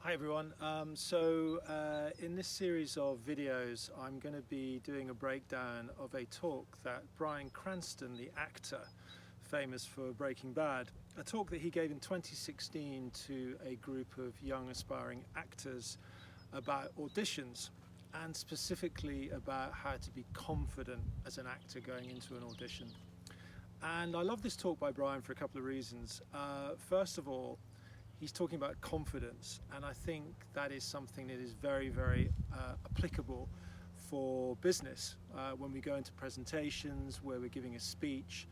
Hi everyone. In this series of videos I'm going to be doing a breakdown of a talk that Bryan Cranston, the actor famous for Breaking Bad, a talk that he gave in 2016 to a group of young aspiring actors about auditions, and specifically about how to be confident as an actor going into an audition. And I love this talk by Bryan for a couple of reasons. First of all, he's talking about confidence, and I think that is something that is very, very applicable for business. When we go into presentations, where we're giving a speech,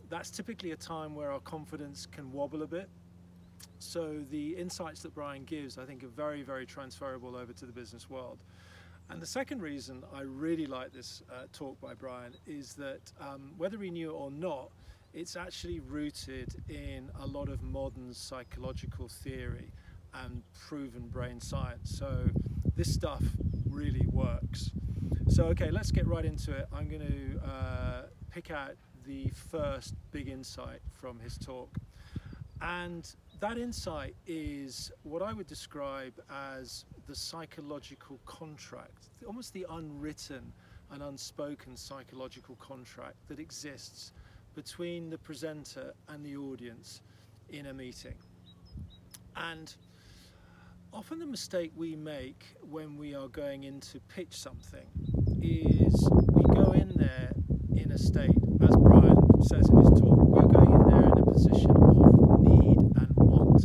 that's typically a time where our confidence can wobble a bit. So the insights that Bryan gives, I think, are very, very transferable over to the business world. And the second reason I really like this talk by Bryan is that whether he knew it or not, it's actually rooted in a lot of modern psychological theory and proven brain science. So this stuff really works. So okay, let's get right into it. I'm going to pick out the first big insight from his talk. And that insight is what I would describe as the psychological contract, almost the unwritten and unspoken psychological contract that exists between the presenter and the audience in a meeting. And often the mistake we make when we are going in to pitch something is we go in there in a state, as Bryan says in his talk, we're going in there in a position of need and want.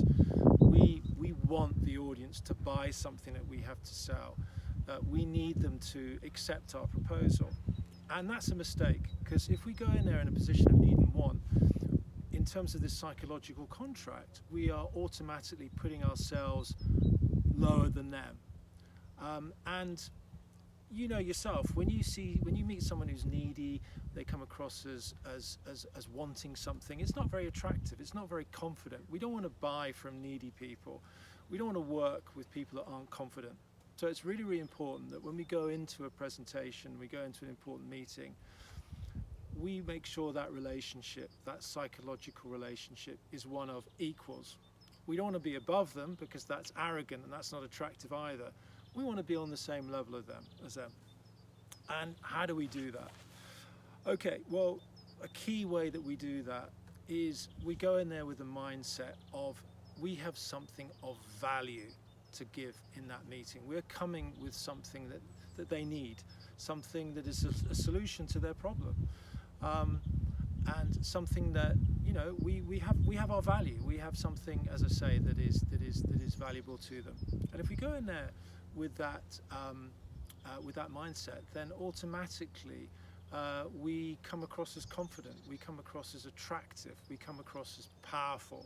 We want the audience to buy something that we have to sell. We need them to accept our proposal. And that's a mistake, because if we go in there in a position of need and want, in terms of this psychological contract, we are automatically putting ourselves lower than them. And you know yourself, when you meet someone who's needy, they come across as wanting something. It's not very attractive. It's not very confident. We don't want to buy from needy people. We don't want to work with people that aren't confident. So it's really, really important that when we go into a presentation, we go into an important meeting, we make sure that relationship, that psychological relationship, is one of equals. We don't want to be above them, because that's arrogant and that's not attractive either. We want to be on the same level as them. And how do we do that? Okay, well, a key way that we do that is we go in there with a mindset of we have something of value to give in that meeting. We're coming with something that they need, something that is a solution to their problem, and something that, you know, we have our value. We have something, as I say, that is valuable to them. And if we go in there with that mindset, then automatically we come across as confident, we come across as attractive, we come across as powerful,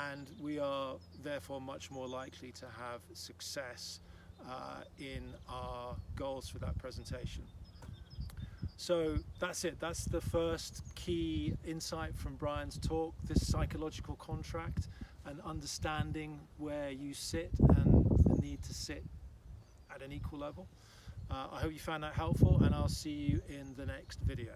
and we are therefore much more likely to have success in our goals for that presentation. So that's it. That's the first key insight from Bryan's talk, this psychological contract and understanding where you sit and the need to sit at an equal level. I hope you found that helpful, and I'll see you in the next video.